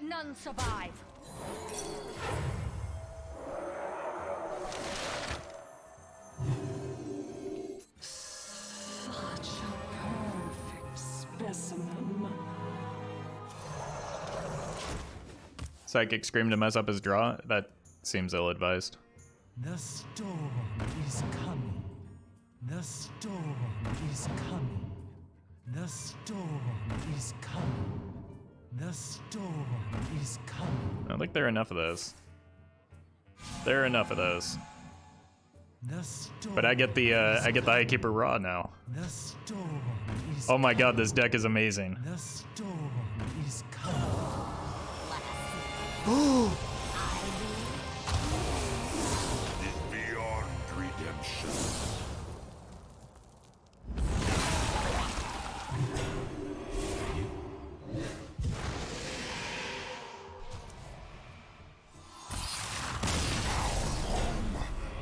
None survive. Such a perfect specimen. Psychic Scream to mess up his draw? That seems ill-advised. The storm is coming. The storm is coming. The storm is coming. The storm is coming. I don't think there are enough of those. There are enough of those. The storm But I get the Highkeeper Raw now. The storm is Oh my god, this deck is amazing. The storm is coming. Beyond redemption.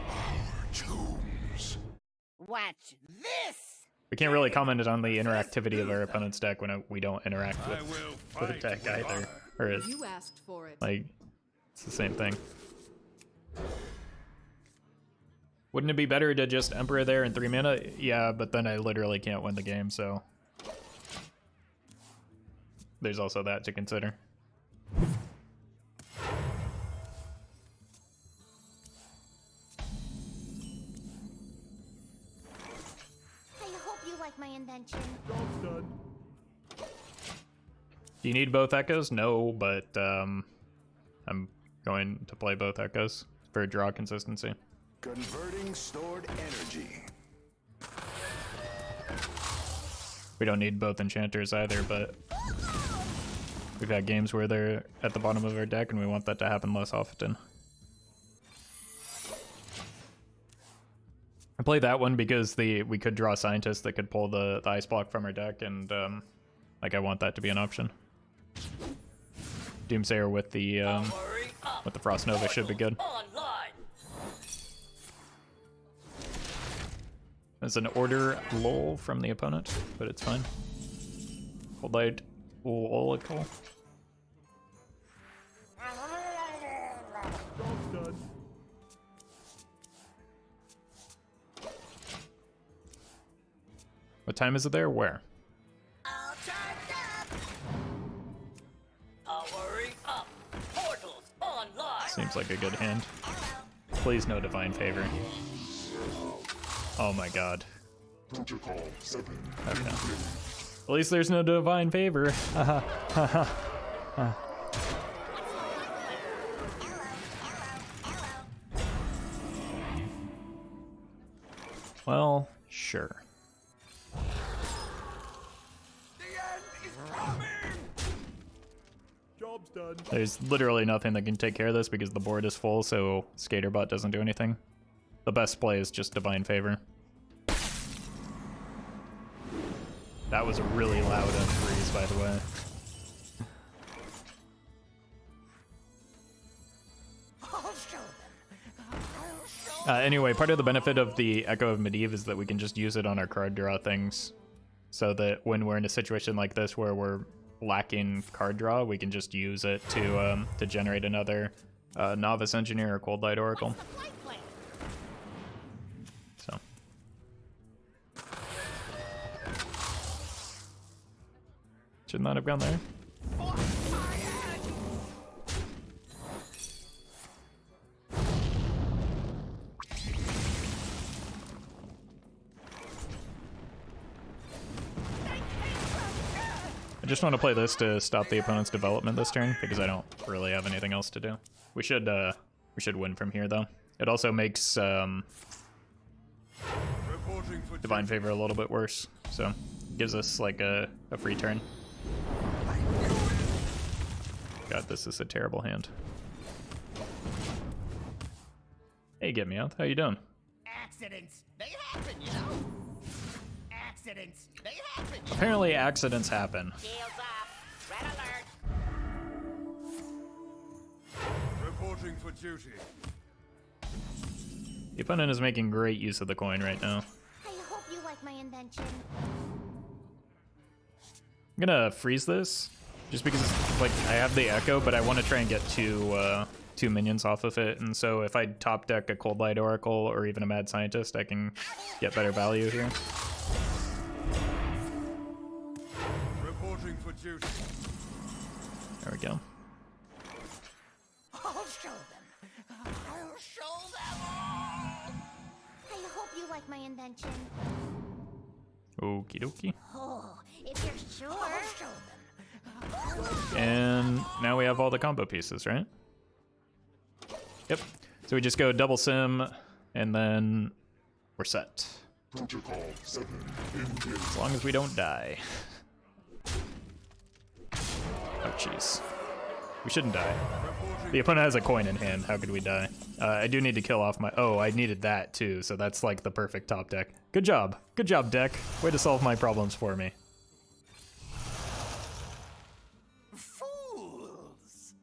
Our tombs. Watch this. We can't really comment on the interactivity of our opponent's deck when we don't interact with the deck either. Or it's, You asked for it. like, it's the same thing. Wouldn't it be better to just Emperor there in 3 mana? Yeah, but then I literally can't win the game, so there's also that to consider. I hope you like my invention. Do you need both Echoes? No, but I'm going to play both Echoes for draw consistency. Converting stored energy. We don't need both Enchanters either, but we've had games where they're at the bottom of our deck and we want that to happen less often. I played that one because we could draw Scientists that could pull the Ice Block from our deck, and like I want that to be an option. Doomsayer with the Frost Nova should be good. There's an order lull from the opponent, but it's fine. Coldlight Oracle. What time is it there? Where? All charged up. Power up. Portals online. Seems like a good hand. Please no Divine Favor. Oh my god. Protocol 7. Okay. At least there's no Divine Favor. Well, sure. Job's done. There's literally nothing that can take care of this because the board is full, so Skaterbot doesn't do anything. The best play is just Divine Favor. That was a really loud unfreeze, by the way. Anyway, part of the benefit of the Echo of Medivh is that we can just use it on our card draw things, so that when we're in a situation like this where we're lacking card draw, we can just use it to generate another Novice Engineer or Coldlight Oracle. So. Should not have gone there. I just want to play this to stop the opponent's development this turn because I don't really have anything else to do. We should win from here though. It also makes Divine Favor a little bit worse, so it gives us like a free turn. God, this is a terrible hand. Hey, Get Me Out, how you doing? Accidents, they happen, you know. Accidents, they happen. You know? Apparently accidents happen. Shields off. Red alert. Reporting for duty. The opponent is making great use of the coin right now. I hope you like my invention. I'm gonna freeze this Just because, like, I have the Echo, but I want to try and get two minions off of it, and so if I top deck a Coldlight Oracle or even a Mad Scientist, I can get better value here. Reporting for duty. There we go. I'll show them. I'll show them all. I hope you like my invention. Okie dokie. Oh, if you're sure. I'll show them. And now we have all the combo pieces, right? Yep. So we just go double sim, and then we're set. Protocol 7 As long as we don't die. Oh, jeez. We shouldn't die. The opponent has a coin in hand. How could we die? I do need to kill off my... Oh, I needed that, too. So that's, like, the perfect top deck. Good job. Good job, deck. Way to solve my problems for me. Fools!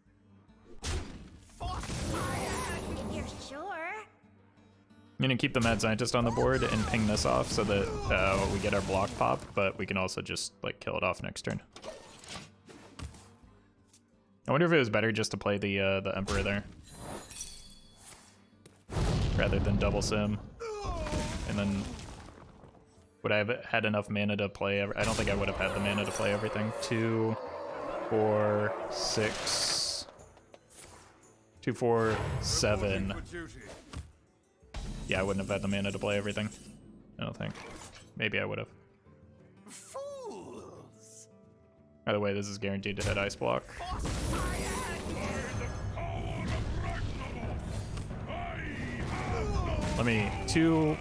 If you're sure. I'm going to keep the Mad Scientist on the board and ping this off so that we get our block pop, but we can also just, like, kill it off next turn. I wonder if it was better just to play the Emperor there. Rather than double sim. And then... Would I have had enough mana to play... I don't think I would have had the mana to play everything. 2, 4, 6... 2, 4, 7. Yeah, I wouldn't have had the mana to play everything. I don't think. Maybe I would have. Fools! By the way, this is guaranteed to hit Ice Block. Let me... 2,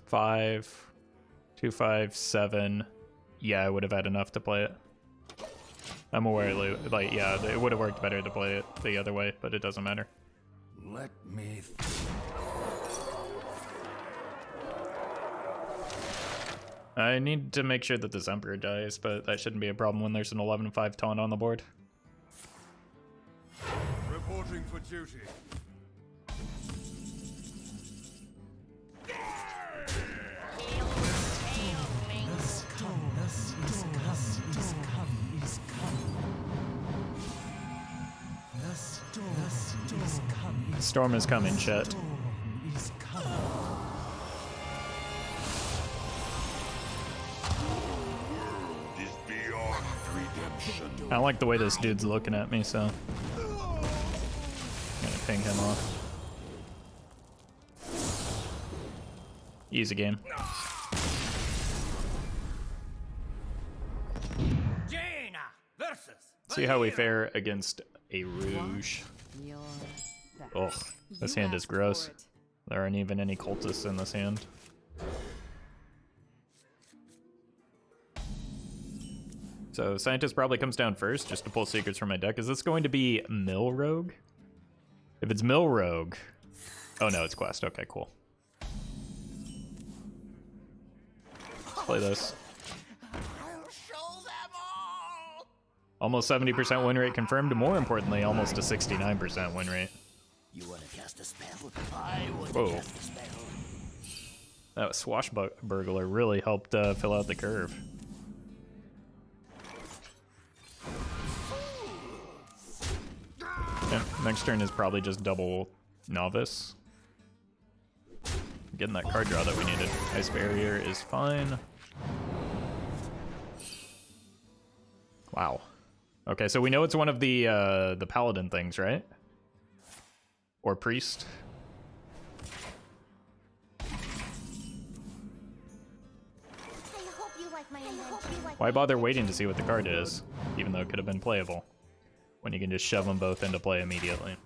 5, 2, 5, 7. Yeah, I would have had enough to play it. I'm aware, like, yeah, it would have worked better to play it the other way, but it doesn't matter. Let me. I need to make sure that this Emperor dies, but that shouldn't be a problem when there's an 11-5 taunt on the board. Reporting for duty. The storm is coming, chat. is beyond redemption. I don't like the way this dude's looking at me, so I'm gonna ping him off. Easy game. Jaina versus. See how we fare against a Rouge. You're back. Ugh, this You hand is asked gross. for it. There aren't even any cultists in this hand. So Scientist probably comes down first just to pull secrets from my deck. Is this going to be Mill Rogue? If it's Mill Rogue... Oh no, it's Quest. Okay, cool. Let's play this. I'll show them all. Almost 70% win rate confirmed. More importantly, almost a 69% win rate. You want to cast a spell? I want Whoa. to cast a spell. That Swashbuckler really helped fill out the curve. Yeah, next turn is probably just double Novice. Getting that card draw that we needed. Ice Barrier is fine. Wow. Okay, so we know it's one of the Paladin things, right? Or Priest. I hope you like my invention. Why bother waiting to see what the card is, even though it could have been playable, when you can just shove them both into play immediately?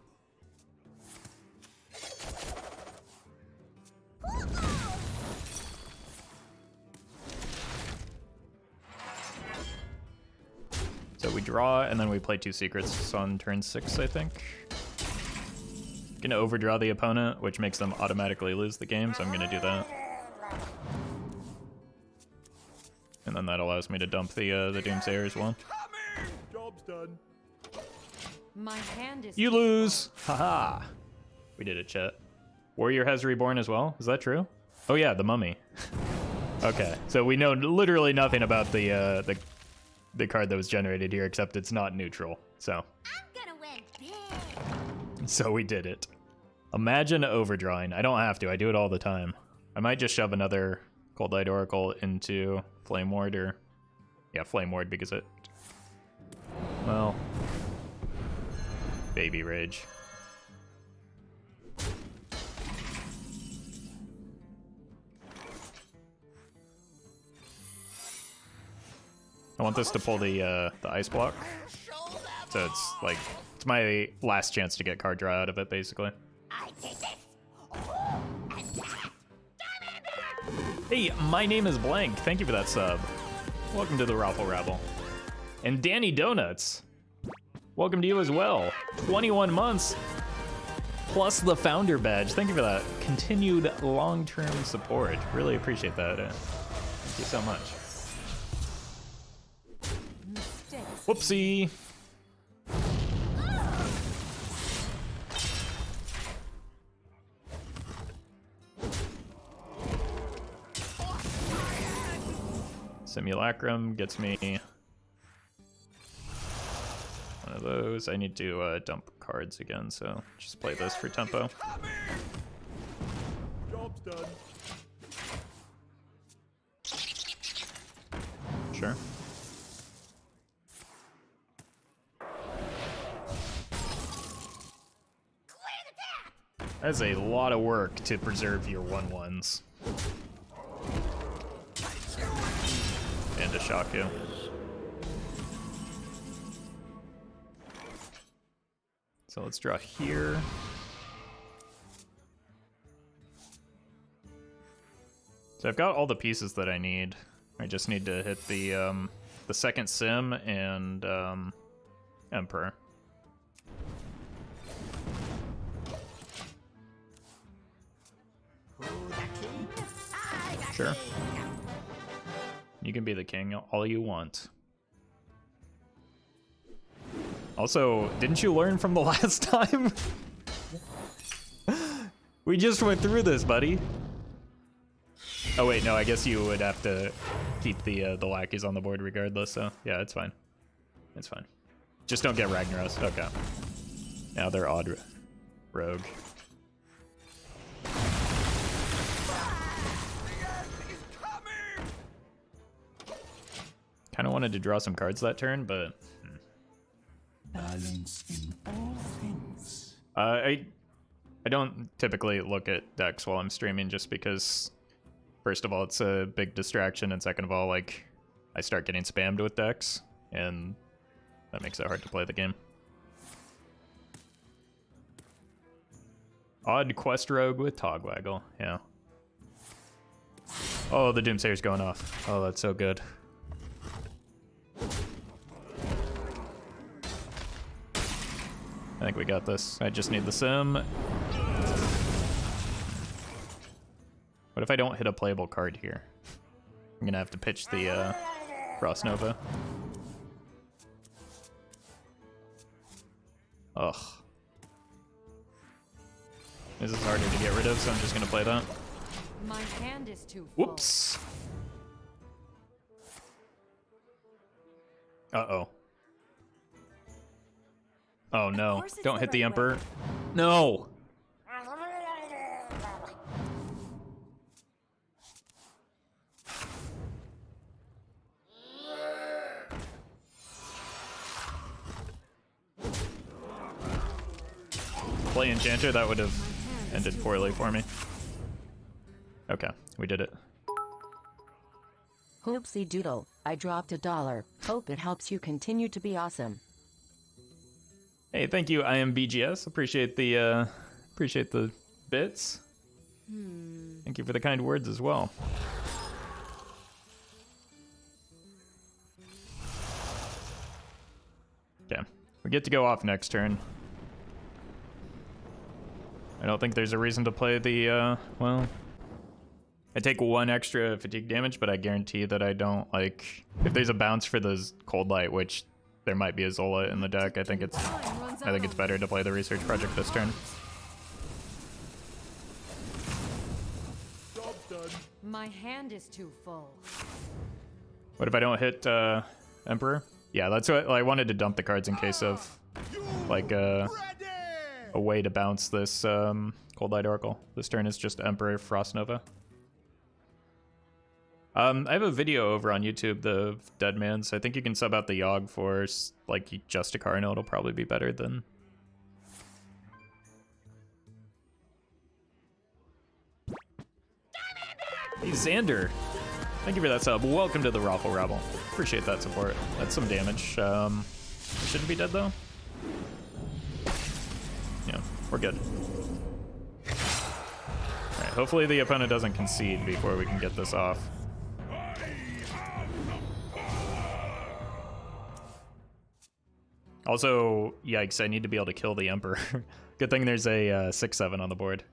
So we draw, and then we play 2 secrets on turn 6, I think. Gonna overdraw the opponent, which makes them automatically lose the game, so I'm gonna do that. And then that allows me to dump the Doomsayer as well. Job's done. My hand is You too lose! Haha! We did it, chat. Warrior has reborn as well? Is that true? Oh yeah, the mummy. Okay, so we know literally nothing about the the card that was generated here, except it's not neutral. So I'm gonna win big. so we did it. Imagine overdrawing. I don't have to. I do it all the time. I might just shove another Coldlight Oracle into Flame Ward, or yeah, Flame Ward, because it, well, baby rage. I want this to pull the ice block, so it's like, it's my last chance to get card draw out of it, basically. I take this. Hey, my name is Blank. Thank you for that sub. Welcome to the Roffle Rabble. And Danny Donuts, welcome to you as well. 21 months plus the founder badge. Thank you for that continued long-term support. Really appreciate that. Thank you so much. Whoopsie. Simulacrum gets me one of those. I need to dump cards again, so just play this for tempo. Job's done. Sure. That's a lot of work to preserve your 1/1s. And to shock you. So let's draw here. So I've got all the pieces that I need. I just need to hit the second sim and Emperor. Sure. You can be the king all you want. Also, didn't you learn from the last time? We just went through this, buddy. Oh wait, no, I guess you would have to keep the lackeys on the board regardless, so yeah, it's fine. It's fine. Just don't get Ragnaros. Okay. Now they're odd rogue. Kind of wanted to draw some cards that turn, but Balance in all things. I don't typically look at decks while I'm streaming, just because first of all it's a big distraction, and second of all, like, I start getting spammed with decks, and that makes it hard to play the game. Odd quest rogue with Togwaggle, yeah. Oh, the Doomsayer's going off. Oh, that's so good. I think we got this. I just need the sim. What if I don't hit a playable card here? I'm gonna have to pitch the Frost Nova. Ugh. This is harder to get rid of, so I'm just gonna play that. My hand is too full. Whoops. Uh-oh. Oh no, don't hit the Emperor. No! Play Enchanter, that would have ended poorly for me. Okay, we did it. Hoopsie doodle, I dropped $1. Hope it helps you continue to be awesome. Hey, thank you, I am BGS. Appreciate the bits. Thank you for the kind words as well. Okay, we get to go off next turn. I don't think there's a reason to play the, well, I take 1 extra fatigue damage, but I guarantee that I don't, like, if there's a bounce for the Coldlight, which there might be a Zola in the deck, I think it's better to play the Research Project this turn. Job's done. My hand is too full. What if I don't hit Emperor. Yeah, that's what I wanted to dump the cards in case of like a way to bounce this Coldlight Oracle. This turn is just Emperor Frost Nova. I have a video over on YouTube, the Dead Man's. I think you can sub out the Yogg for like just a Carno. It'll probably be better than. Hey Xander, thank you for that sub. Welcome to the Roffle Rabble. Appreciate that support. That's some damage. We shouldn't be dead though. Yeah, we're good. Alright, hopefully the opponent doesn't concede before we can get this off. Also, yikes, I need to be able to kill the Emperor. Good thing there's a 6/7 on the board.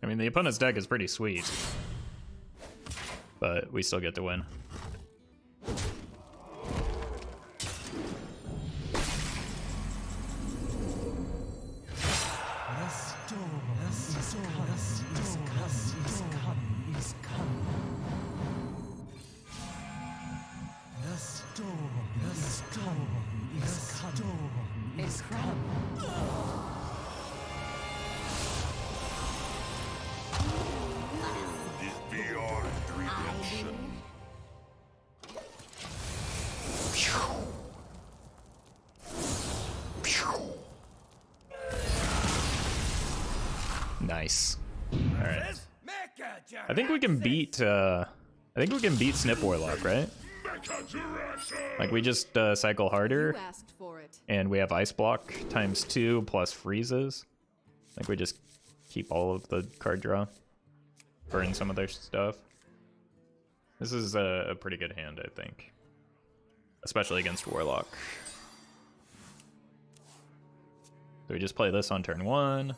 I mean, the opponent's deck is pretty sweet, but we still get to win. Nice. All right. I think we can beat. Snip Warlock, right? Like we just cycle harder, You asked for it. and we have Ice Block ×2 plus freezes. I think we just keep all of the card draw, burn some of their stuff. This is a pretty good hand, I think, especially against Warlock. So we just play this on turn 1.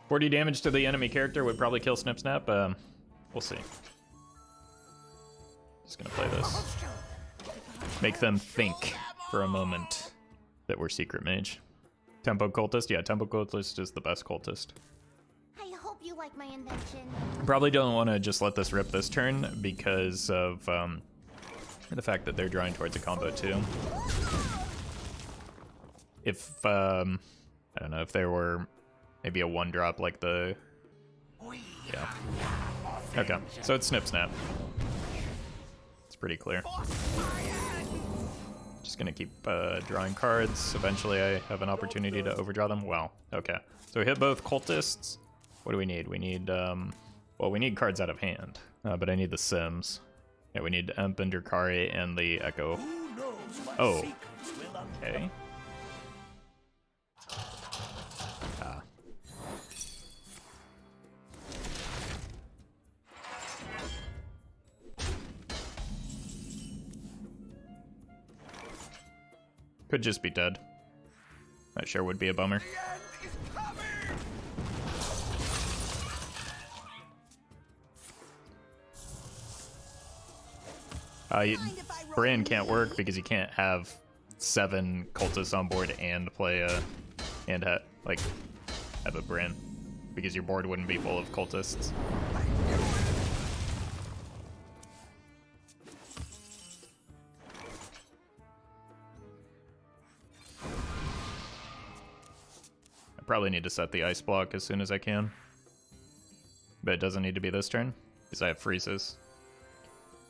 40 damage to the enemy character would probably kill Snip Snap. We'll see. Just gonna play this. Make them think for a moment that we're Secret Mage. Tempo Cultist? Yeah, Tempo Cultist is the best cultist. I hope you like my invention. Probably don't want to just let this rip this turn because of the fact that they're drawing towards a combo too. If, I don't know, if there were maybe a 1-drop like the... Yeah. Okay, so it's Snip Snap. It's pretty clear. Just gonna keep drawing cards. Eventually I have an opportunity to overdraw them. Wow, okay. So we hit both cultists. What do we need? We need, well, we need cards out of hand, but I need the Sims. Yeah, we need Emp and Drakkari and the Echo. Oh, okay. Could just be dead. That sure would be a bummer. Bran can't work because you can't have 7 cultists on board and play a have a Bran because your board wouldn't be full of cultists. I probably need to set the ice block as soon as I can, but it doesn't need to be this turn because I have freezes.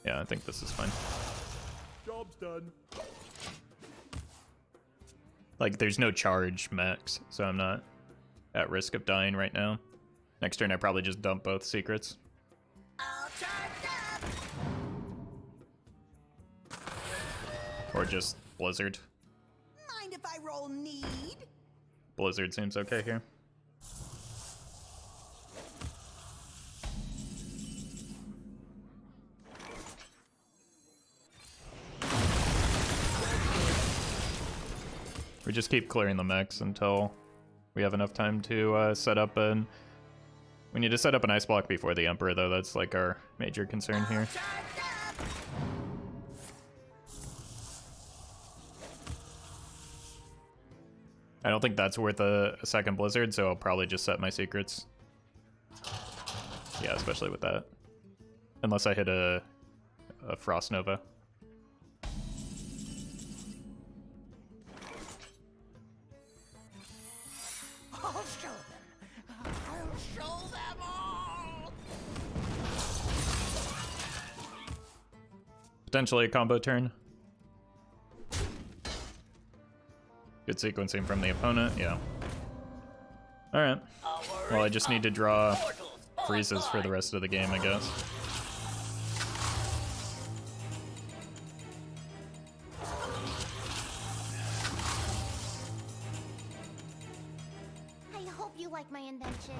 Yeah, I think this is fine. Job's done. Like, there's no charge max, so I'm not at risk of dying right now. Next turn, I probably just dump both secrets. All charged up. Or just Blizzard. Mind if I roll need? Blizzard seems okay here. We just keep clearing the mechs until we have enough time to set up an... We need to set up an ice block before the Emperor, though. That's like our major concern here. I don't think that's worth a second Blizzard, so I'll probably just set my secrets. Yeah, especially with that. Unless I hit a Frost Nova. I'll show them. I'll show them all. Potentially a combo turn. Good sequencing from the opponent, yeah. Alright. Well, I just need to draw freezes for the rest of the game, I guess. I hope you like my invention.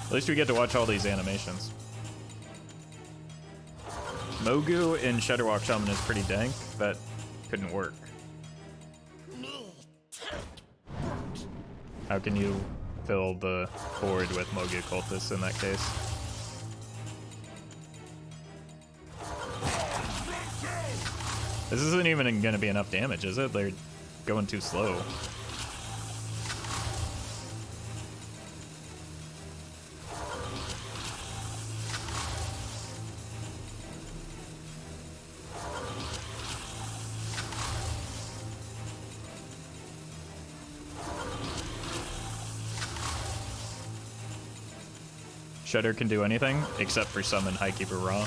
At least we get to watch all these animations. Mogu in Shadowwalk Shaman is pretty dank. That couldn't work. How can you fill the board with Mogu Cultist in that case? This isn't even going to be enough damage, is it? They're going too slow. Shudder can do anything except for summon Highkeeper Raw.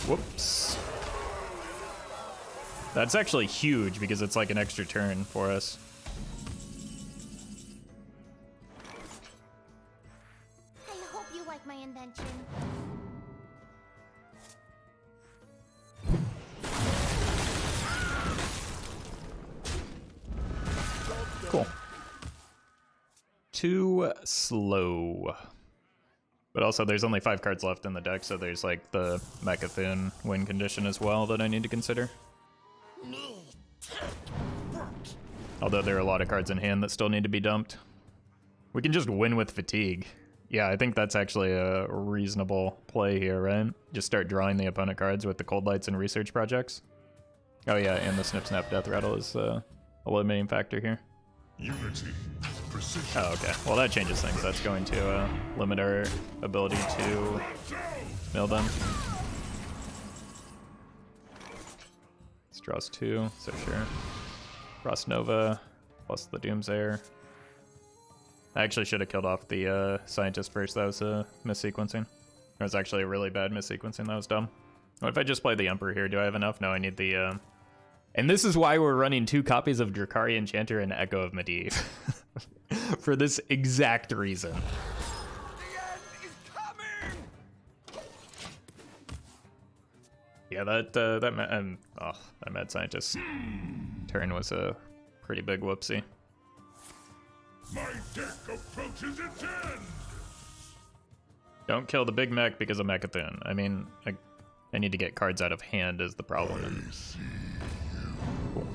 Whoops. That's actually huge because it's like an extra turn for us. I hope you like my invention. Cool. Too slow. But also, there's only 5 cards left in the deck, so there's like the Mechathune win condition as well that I need to consider. Although there are a lot of cards in hand that still need to be dumped. We can just win with fatigue. Yeah, I think that's actually a reasonable play here, right? Just start drawing the opponent cards with the Coldlights and research projects. Oh yeah, and the Snip Snap Death Rattle is a limiting factor here. Unity. Precision. Oh, okay. Well, that changes things. That's going to limit our ability to mill them. This draws 2, so sure. Frost Nova plus the Doomsayer. I actually should have killed off the Scientist first. That was a missequencing. That was actually a really bad missequencing. That was dumb. What if I just play the Emperor here? Do I have enough? No, I need the... And this is why we're running 2 copies of Drakkari Enchanter and Echo of Medivh. For this exact reason. The end is coming! Yeah, that Mad Scientist turn was a pretty big whoopsie. My deck approaches its end. Don't kill the big mech because of Mechathune. I mean, I need to get cards out of hand is the problem. Cool.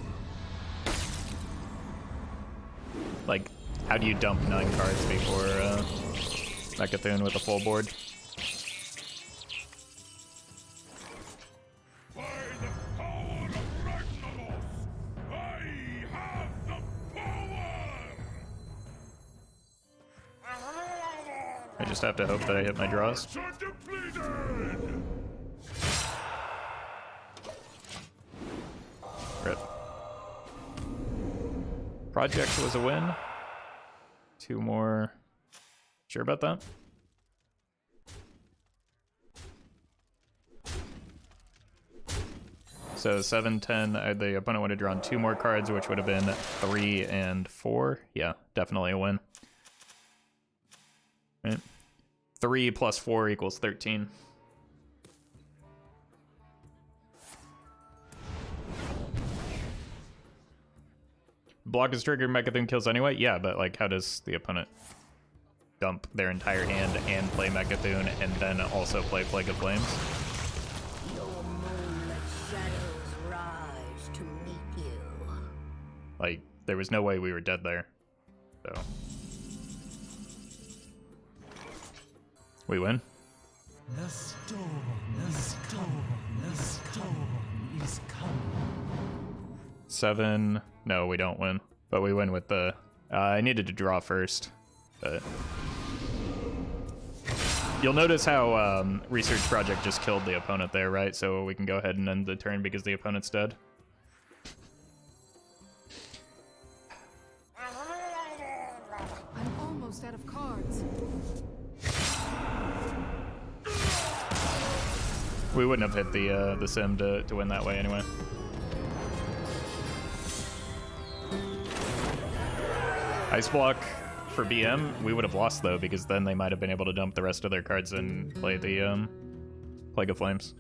Like, how do you dump 9 cards before Mechathune with a full board? By the power of Ragnaros, I have the power. I just have to hope that I hit my draws. Are depleted. Rip. Project was a win. 2 more. Sure about that? So 7, 10, the opponent would have drawn 2 more cards, which would have been 3 and 4. Yeah, definitely a win. Right. 3 plus 4 equals 13. Block is triggered, Mechathune kills anyway? Yeah, but like, how does the opponent dump their entire hand and play Mechathune and then also play Plague of Flames? Your moonlit shadows rise to meet you. Like, there was no way we were dead there. So. We win? The storm is coming. 7. No, we don't win. But we win with the... I needed to draw first. But... You'll notice how Research Project just killed the opponent there, right? So we can go ahead and end the turn because the opponent's dead. I'm almost out of cards. We wouldn't have hit the sim to win that way anyway. Ice Block for BM, we would have lost though, because then they might have been able to dump the rest of their cards and play the Plague of Flames.